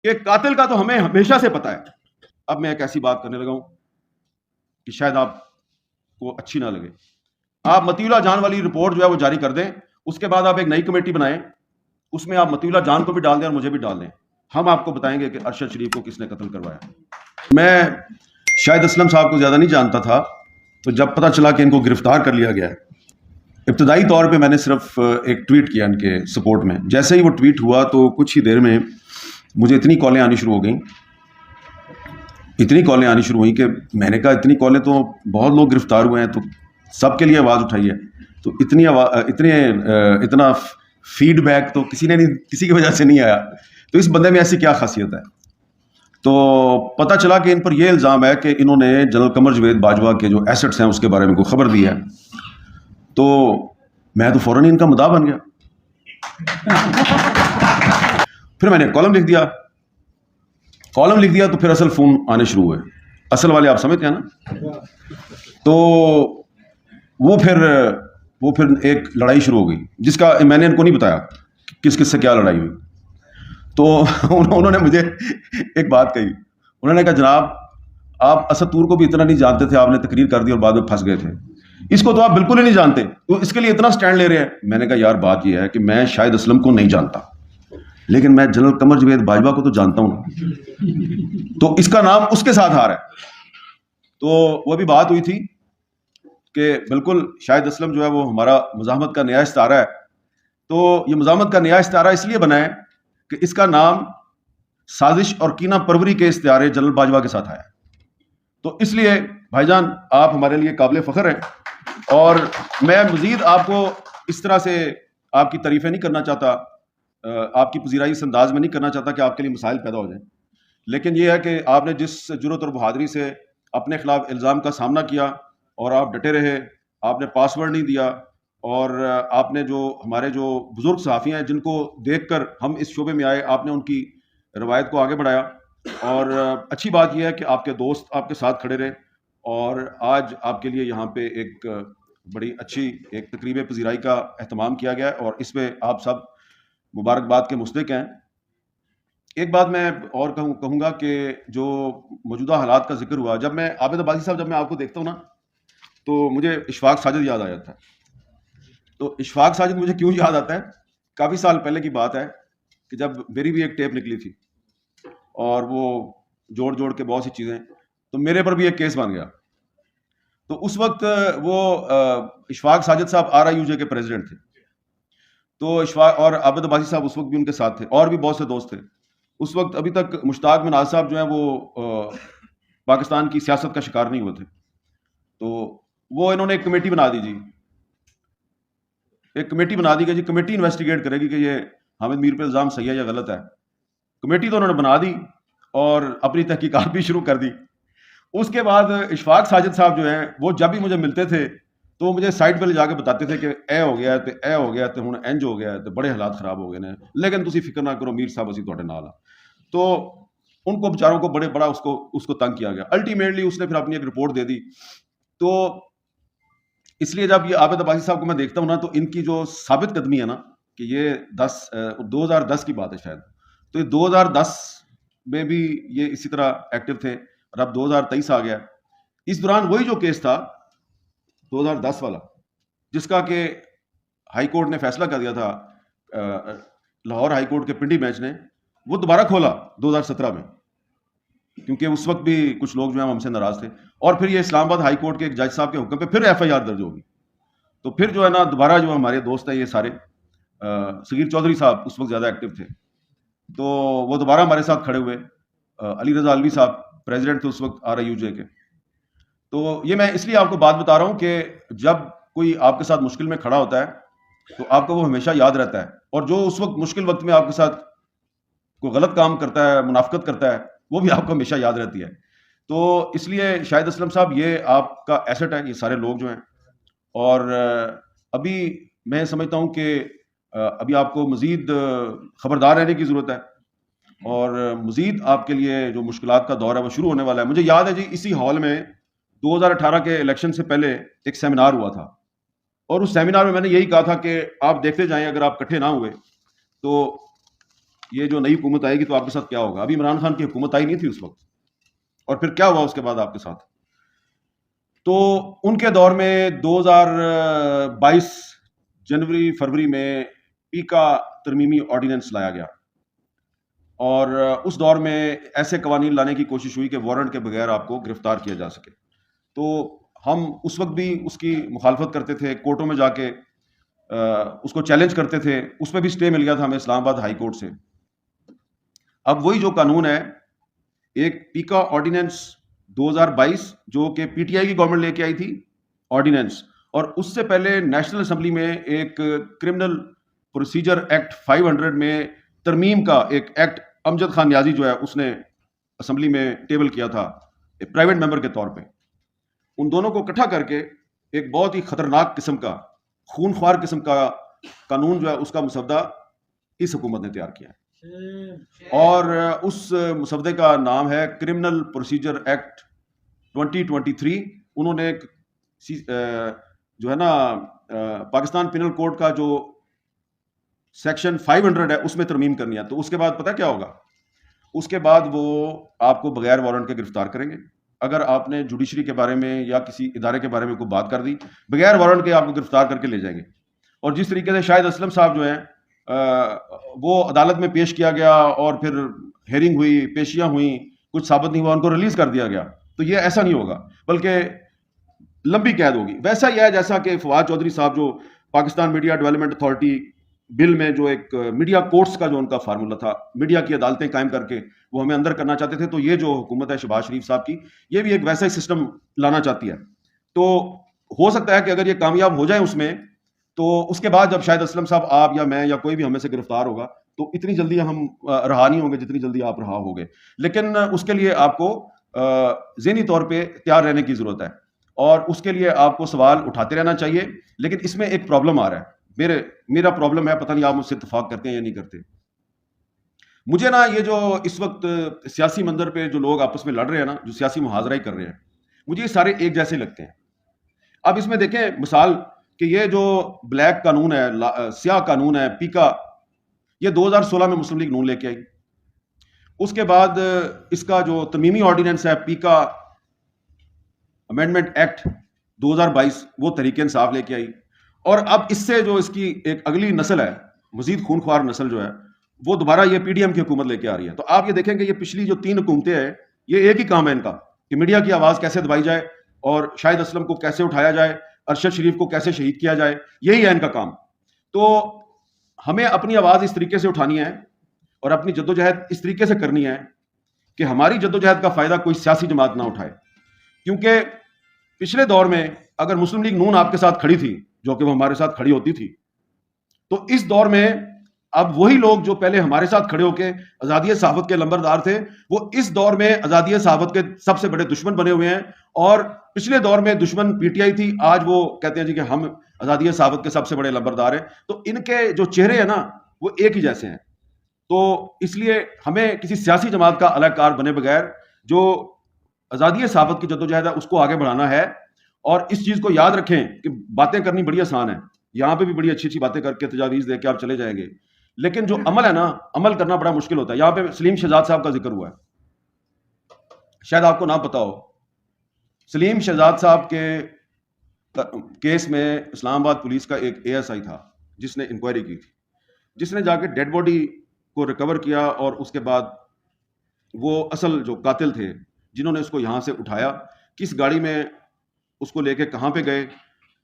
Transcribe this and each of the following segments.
کہ قاتل کا تو ہمیں ہمیشہ سے پتا ہے. اب میں ایک ایسی بات کرنے لگا ہوں کہ شاید آپ کو اچھی نہ لگے. آپ مطیع اللہ جان والی رپورٹ جو ہے وہ جاری کر دیں, اس کے بعد آپ ایک نئی کمیٹی بنائیں, اس میں آپ مطیع اللہ جان کو بھی ڈال دیں اور مجھے بھی ڈال دیں. ہم آپ کو بتائیں گے کہ ارشد شریف کو کس نے قتل کروایا. میں شاہد اسلم صاحب کو زیادہ نہیں جانتا تھا, تو جب پتہ چلا کہ ان کو گرفتار کر لیا گیا ہے, ابتدائی طور پہ میں نے صرف ایک ٹویٹ کیا ان کے سپورٹ میں. جیسے ہی وہ ٹویٹ ہوا تو کچھ ہی دیر میں مجھے اتنی کالیں آنی شروع ہو گئیں کہ میں نے کہا اتنی کالیں تو بہت لوگ گرفتار ہوئے ہیں تو سب کے لیے آواز اٹھائی ہے, تو اتنا فیڈ بیک تو کسی کی وجہ سے نہیں آیا. تو اس بندے میں ایسی کیا خاصیت ہے؟ تو پتہ چلا کہ ان پر یہ الزام ہے کہ انہوں نے جنرل قمر جاوید باجوہ کے جو ایسٹس ہیں اس کے بارے میں کوئی خبر دی ہے. تو میں تو فوراً ان کا مداح بن گیا. پھر میں نے کالم لکھ دیا تو پھر اصل فون آنے شروع ہوئے, اصل والے آپ سمجھتے ہیں نا. تو وہ پھر ایک لڑائی شروع ہو گئی جس کا میں نے ان کو نہیں بتایا کس سے کیا لڑائی ہوئی. تو انہوں نے مجھے ایک بات کہی, انہوں نے کہا جناب آپ اسد طور کو بھی اتنا نہیں جانتے تھے, آپ نے تقریر کر دی اور بعد میں پھنس گئے تھے. اس کو تو آپ بالکل ہی نہیں جانتے, تو اس کے لیے اتنا سٹینڈ لے رہے ہیں. میں نے کہا یار بات یہ ہے کہ میں شاہد اسلم کو نہیں جانتا, لیکن میں جنرل قمر جاوید باجوہ کو تو جانتا ہوں, تو اس کا نام اس کے ساتھ آ رہا ہے. تو وہ بھی بات ہوئی تھی کہ بالکل شاہد اسلم جو ہے وہ ہمارا مزاحمت کا نیا استعارہ ہے. تو یہ مزاحمت کا نیا استعارہ اس لیے بنا ہے کہ اس کا نام سازش اور کینہ پروری کے استعارے جنرل باجوہ کے ساتھ آیا ہے. تو اس لیے بھائی جان آپ ہمارے لیے قابل فخر ہیں, اور میں مزید آپ کو اس طرح سے آپ کی تعریفیں نہیں کرنا چاہتا, آپ کی پذیرائی اس انداز میں نہیں کرنا چاہتا کہ آپ کے لیے مسائل پیدا ہو جائیں. لیکن یہ ہے کہ آپ نے جس جرأت اور بہادری سے اپنے خلاف الزام کا سامنا کیا اور آپ ڈٹے رہے, آپ نے پاس ورڈ نہیں دیا, اور آپ نے جو ہمارے جو بزرگ صحافی ہیں جن کو دیکھ کر ہم اس شعبے میں آئے, آپ نے ان کی روایت کو آگے بڑھایا. اور اچھی بات یہ ہے کہ آپ کے دوست آپ کے ساتھ کھڑے رہے, اور آج آپ کے لیے یہاں پہ ایک بڑی اچھی ایک تقریب پذیرائی کا اہتمام کیا گیا ہے, اور اس پہ آپ سب مبارکباد کے مستحق ہیں. ایک بات میں اور کہوں گا کہ جو موجودہ حالات کا ذکر ہوا, جب میں عابد عباسی صاحب جب میں آپ کو دیکھتا ہوں نا تو مجھے اشفاق ساجد یاد آ جاتا ہے. تو اشفاق ساجد مجھے کیوں یاد آتا ہے, کافی سال پہلے کی بات ہے کہ جب میری بھی ایک ٹیپ نکلی تھی اور وہ جوڑ کے بہت سی چیزیں, تو میرے پر بھی ایک کیس بن گیا. تو اس وقت وہ اشفاق ساجد صاحب RIUJ کے پریزیڈنٹ تھے, تو اشفاق اور عابد عباسی صاحب اس وقت بھی ان کے ساتھ تھے, اور بھی بہت سے دوست تھے. اس وقت ابھی تک مشتاق مناز صاحب جو ہیں وہ پاکستان کی سیاست کا شکار نہیں ہوئے تھے. تو وہ انہوں نے ایک کمیٹی بنا دی کہ جی کمیٹی انویسٹیگیٹ کرے گی کہ یہ حامد میر پہ الزام صحیح ہے یا غلط ہے. کمیٹی تو انہوں نے بنا دی اور اپنی تحقیقات بھی شروع کر دی. اس کے بعد اشفاق ساجد صاحب جو ہیں وہ جب بھی مجھے ملتے تھے تو وہ مجھے سائٹ پہ لے جا کے بتاتے تھے کہ اے ہو گیا تے ہن انج ہو گیا تے بڑے حالات خراب ہو گئے نے, لیکن تسی فکر نہ کرو, میر صاحب اسی تواڈے نال ہاں. تو ان کو بیچاروں کو بڑا اس کو تنگ کیا گیا. الٹیمیٹلی اس نے پھر اپنی ایک رپورٹ دے دی. تو اس لیے جب یہ عابد عباسی صاحب کو میں دیکھتا ہوں نا, تو ان کی جو ثابت قدمی ہے نا کہ یہ 2010 کی بات ہے شاید, تو یہ 2010 میں بھی یہ اسی طرح ایکٹیو تھے, اور اب 2023 آ گیا. اس دوران وہی جو کیس تھا 2010 والا, جس کا کہ ہائی کورٹ نے فیصلہ کر دیا تھا, لاہور ہائی کورٹ کے پنڈی بینچ نے, وہ دوبارہ کھولا 2017 میں, کیونکہ اس وقت بھی کچھ لوگ جو ہیں ہم سے ناراض تھے. اور پھر یہ اسلام آباد ہائی کورٹ کے ایک جج صاحب کے حکم پہ پھر FIR درج ہوگی. تو پھر جو ہے نا دوبارہ جو ہمارے دوست ہیں یہ سارے, صغیر چودھری صاحب اس وقت زیادہ ایکٹیو تھے, تو وہ دوبارہ ہمارے ساتھ کھڑے ہوئے. علی رضا علوی صاحب پریزیڈنٹ تھے اس وقت RIUJ کے. تو یہ میں اس لیے آپ کو بات بتا رہا ہوں کہ جب کوئی آپ کے ساتھ مشکل میں کھڑا ہوتا ہے تو آپ کو وہ ہمیشہ یاد رہتا ہے, اور جو اس وقت مشکل وقت میں آپ کے ساتھ کوئی غلط کام کرتا ہے, منافقت کرتا ہے, وہ بھی آپ کو ہمیشہ یاد رہتی ہے. تو اس لیے شاہد اسلم صاحب یہ آپ کا ایسٹ ہے, یہ سارے لوگ جو ہیں. اور ابھی میں سمجھتا ہوں کہ ابھی آپ کو مزید خبردار رہنے کی ضرورت ہے, اور مزید آپ کے لیے جو مشکلات کا دور ہے وہ شروع ہونے والا ہے. مجھے یاد ہے جی اسی ہال میں 2018 کے الیکشن سے پہلے ایک سیمینار ہوا تھا, اور اس سیمینار میں نے یہی کہا تھا کہ آپ دیکھتے جائیں, اگر آپ اکٹھے نہ ہوئے تو یہ جو نئی حکومت آئے گی تو آپ کے ساتھ کیا ہوگا. ابھی عمران خان کی حکومت آئی نہیں تھی اس وقت, اور پھر کیا ہوا اس کے بعد آپ کے ساتھ. تو ان کے دور میں 2022 جنوری فروری میں پیکا ترمیمی آرڈیننس لایا گیا, اور اس دور میں ایسے قوانین لانے کی کوشش ہوئی کہ وارنٹ کے بغیر آپ کو گرفتار کیا جا سکے. تو ہم اس وقت بھی اس کی مخالفت کرتے تھے, کورٹوں میں جا کے اس کو چیلنج کرتے تھے. اس پہ بھی سٹے مل گیا تھا ہمیں اسلام آباد ہائی کورٹ سے. اب وہی جو قانون ہے, ایک پیکا آرڈیننس 2022 جو کہ پی ٹی آئی کی گورنمنٹ لے کے آئی تھی آرڈیننس, اور اس سے پہلے نیشنل اسمبلی میں ایک کرمنل پروسیجر ایکٹ 500 میں ترمیم کا ایک ایکٹ امجد خان نیازی جو ہے اس نے اسمبلی میں ٹیبل کیا تھا پرائیویٹ ممبر کے طور پہ. ان دونوں کو اکٹھا کر کے ایک بہت ہی خطرناک قسم کا, خون خوار قسم کا قانون جو ہے اس کا مسودہ اس حکومت نے تیار کیا ہے, اور اس مسودے کا نام ہے کرمنل پروسیجر ایکٹ 2023. انہوں نے جو ہے نا پاکستان پینل کوڈ کا جو سیکشن 500 ہے اس میں ترمیم کرنی ہے. تو اس کے بعد پتہ کیا ہوگا, اس کے بعد وہ آپ کو بغیر وارنٹ کے گرفتار کریں گے. اگر آپ نے جوڈیشری کے بارے میں یا کسی ادارے کے بارے میں کوئی بات کر دی, بغیر وارنٹ کے آپ کو گرفتار کر کے لے جائیں گے. اور جس طریقے سے شاہد اسلم صاحب جو ہیں وہ عدالت میں پیش کیا گیا, اور پھر ہیئرنگ ہوئی, پیشیاں ہوئیں, کچھ ثابت نہیں ہوا, ان کو ریلیز کر دیا گیا. تو یہ ایسا نہیں ہوگا, بلکہ لمبی قید ہوگی. ویسا ہی ہے جیسا کہ فواد چودھری صاحب جو پاکستان میڈیا ڈیولپمنٹ اتھارٹی بل میں جو ایک میڈیا کورٹس کا جو ان کا فارمولا تھا, میڈیا کی عدالتیں قائم کر کے وہ ہمیں اندر کرنا چاہتے تھے. تو یہ جو حکومت ہے شہباز شریف صاحب کی, یہ بھی ایک ویسا ہی سسٹم لانا چاہتی ہے. تو ہو سکتا ہے کہ اگر یہ کامیاب ہو جائیں اس میں, تو اس کے بعد جب شاہد اسلم صاحب, آپ یا میں یا کوئی بھی ہمیں سے گرفتار ہوگا, تو اتنی جلدی ہم رہا نہیں ہوں گے جتنی جلدی آپ رہا ہوگے. لیکن اس کے لیے آپ کو ذہنی طور پہ تیار رہنے کی ضرورت ہے, اور اس کے لیے آپ کو سوال اٹھاتے رہنا چاہیے. لیکن اس میں ایک پرابلم آ رہا ہے, میرا پرابلم ہے, پتہ نہیں آپ مجھ سے اتفاق کرتے ہیں یا نہیں کرتے. مجھے نا یہ جو اس وقت سیاسی منظر پہ جو لوگ آپس میں لڑ رہے ہیں نا, جو سیاسی محاذرہ ہی کر رہے ہیں, مجھے یہ سارے ایک جیسے لگتے ہیں. اب اس میں دیکھیں مثال کہ یہ جو بلیک قانون ہے, سیاہ قانون ہے پیکا, یہ 2016 میں مسلم لیگ نون لے کے آئی. اس کے بعد اس کا جو ترمیمی آرڈیننس ہے پیکا امینڈمنٹ ایکٹ 2022, وہ تحریک انصاف لے کے آئی. اور اب اس سے جو اس کی ایک اگلی نسل ہے, مزید خون خوار نسل جو ہے, وہ دوبارہ یہ پی ڈی ایم کی حکومت لے کے آ رہی ہے. تو آپ یہ دیکھیں کہ یہ پچھلی جو 3 حکومتیں ہیں, یہ ایک ہی کام ہے ان کا کہ میڈیا کی آواز کیسے دبائی جائے, اور شاہد اسلم کو کیسے اٹھایا جائے, ارشد شریف کو کیسے شہید کیا جائے, یہی ہے ان کا کام. تو ہمیں اپنی آواز اس طریقے سے اٹھانی ہے, اور اپنی جدوجہد اس طریقے سے کرنی ہے کہ ہماری جدوجہد کا فائدہ کوئی سیاسی جماعت نہ اٹھائے. کیونکہ پچھلے دور میں اگر مسلم لیگ نون آپ کے ساتھ کھڑی تھی, جو کہ وہ ہمارے ساتھ کھڑی ہوتی تھی, تو اس دور میں اب وہی لوگ جو پہلے ہمارے ساتھ کھڑے ہو کے آزادی صحافت کے لمبردار تھے, وہ اس دور میں آزادی صحافت کے سب سے بڑے دشمن بنے ہوئے ہیں. اور پچھلے دور میں دشمن پی ٹی آئی تھی, آج وہ کہتے ہیں جی کہ ہم آزادی صحافت کے سب سے بڑے لمبردار ہیں. تو ان کے جو چہرے ہیں نا وہ ایک ہی جیسے ہیں. تو اس لیے ہمیں کسی سیاسی جماعت کا علیحدہ کار بنے بغیر جو آزادی صحافت کی جدوجہد ہے اس کو آگے بڑھانا ہے. اور اس چیز کو یاد رکھیں کہ باتیں کرنی بڑی آسان ہے, یہاں پہ بھی بڑی اچھی اچھی باتیں کر کے تجاویز دے کے آپ چلے جائیں گے, لیکن جو عمل ہے نا, عمل کرنا بڑا مشکل ہوتا ہے. یہاں پہ سلیم شہزاد صاحب کا ذکر ہوا ہے, شاید آپ کو نہ پتا ہو. سلیم شہزاد صاحب کے کیس میں اسلام آباد پولیس کا ایک اے ایس آئی تھا جس نے انکوائری کی تھی, جس نے جا کے ڈیڈ باڈی کو ریکور کیا, اور اس کے بعد وہ اصل جو قاتل تھے جنہوں نے اس کو یہاں سے اٹھایا, کس گاڑی میں اس کو لے کے کہاں پہ گئے,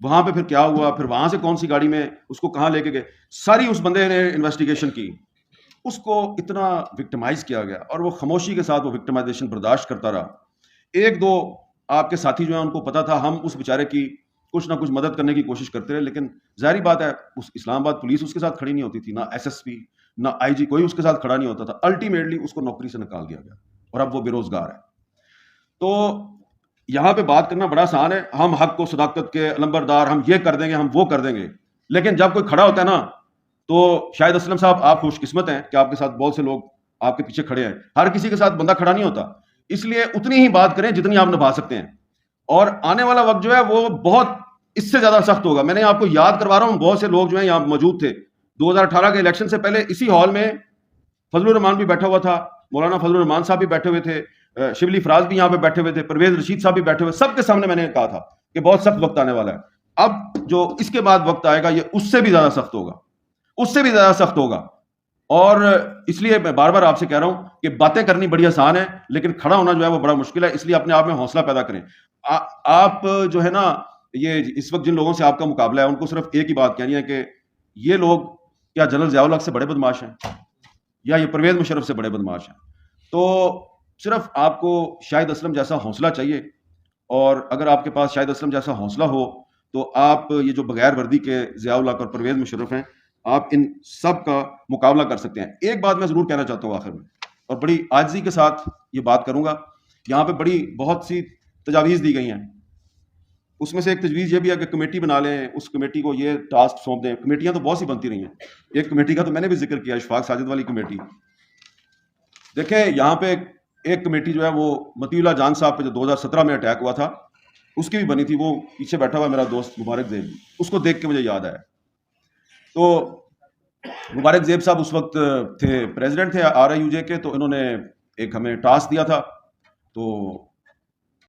وہاں پہ پھر کیا ہوا, پھر وہاں سے کون سی گاڑی میں اس کو کہاں لے کے گئے, ساری اس بندے نے انویسٹیگیشن کی. اس کو اتنا وکٹمائز کیا گیا, اور وہ خاموشی کے ساتھ وہ وکٹمائزیشن برداشت کرتا رہا. 1-2 آپ کے ساتھی جو ہیں ان کو پتا تھا, ہم اس بیچارے کی کچھ نہ کچھ مدد کرنے کی کوشش کرتے رہے, لیکن ظاہری بات ہے اس اسلام آباد پولیس اس کے ساتھ کھڑی نہیں ہوتی تھی, نہ ایس ایس پی نہ آئی جی, کوئی اس کے ساتھ کھڑا نہیں ہوتا تھا. الٹیمیٹلی اس کو نوکری سے نکال دیا گیا, اور اب وہ بے روزگار ہے. تو یہاں پہ بات کرنا بڑا آسان ہے, ہم حق و صداقت کے علمبردار, ہم یہ کر دیں گے, ہم وہ کر دیں گے. لیکن جب کوئی کھڑا ہوتا ہے نا, تو شاہد اسلم صاحب آپ خوش قسمت ہیں کہ آپ کے ساتھ بہت سے لوگ آپ کے پیچھے کھڑے ہیں. ہر کسی کے ساتھ بندہ کھڑا نہیں ہوتا, اس لیے اتنی ہی بات کریں جتنی آپ نبھا سکتے ہیں. اور آنے والا وقت جو ہے وہ بہت اس سے زیادہ سخت ہوگا. میں نے آپ کو یاد کروا رہا ہوں, بہت سے لوگ جو ہیں یہاں موجود تھے 2018 کے الیکشن سے پہلے اسی ہال میں فضل الرحمان بھی بیٹھا ہوا تھا, مولانا فضل الرحمان صاحب بھی بیٹھے ہوئے تھے, شبلی فراز بھی یہاں پہ بیٹھے ہوئے تھے, پرویز رشید صاحب بھی بیٹھے ہوئے, سب کے سامنے میں نے کہا تھا کہ بہت سخت وقت آنے والا ہے. اب جو اس کے بعد وقت آئے گا یہ اس سے بھی زیادہ سخت ہوگا, اس سے بھی زیادہ سخت ہوگا. اور اس لیے میں بار بار آپ سے کہہ رہا ہوں کہ باتیں کرنی بڑی آسان ہے لیکن کھڑا ہونا جو ہے وہ بڑا مشکل ہے. اس لیے اپنے آپ میں حوصلہ پیدا کریں. آپ جو ہے نا, یہ اس وقت جن لوگوں سے آپ کا مقابلہ ہے ان کو صرف ایک ہی بات کہنی ہے کہ یہ لوگ کیا جنرل ضیاء الحق سے بڑے بدماش ہیں یا یہ پرویز مشرف سے بڑے بدماش ہیں؟ تو صرف آپ کو شاہد اسلم جیسا حوصلہ چاہیے, اور اگر آپ کے پاس شاہد اسلم جیسا حوصلہ ہو تو آپ یہ جو بغیر وردی کے ضیاء الحق اور پرویز مشرف ہیں, آپ ان سب کا مقابلہ کر سکتے ہیں. ایک بات میں ضرور کہنا چاہتا ہوں آخر میں, اور بڑی عاجزی کے ساتھ یہ بات کروں گا. یہاں پہ بڑی بہت سی تجاویز دی گئی ہیں, اس میں سے ایک تجویز یہ بھی ہے کہ کمیٹی بنا لیں, اس کمیٹی کو یہ ٹاسک سونپ دیں. کمیٹیاں تو بہت سی بنتی رہی ہیں, ایک کمیٹی کا تو میں نے بھی ذکر کیا, اشفاق ساجد والی کمیٹی. دیکھیں یہاں پہ ایک کمیٹی جو ہے وہ مطیع اللہ جان صاحب پہ جو 2017 میں اٹیک ہوا تھا اس کی بھی بنی تھی. وہ پیچھے بیٹھا ہوا میرا دوست مبارک زیب, اس کو دیکھ کے مجھے یاد آیا. تو مبارک زیب صاحب اس وقت تھے پریزیڈنٹ تھے RIUJ کے, تو انہوں نے ایک ہمیں ٹاسک دیا تھا. تو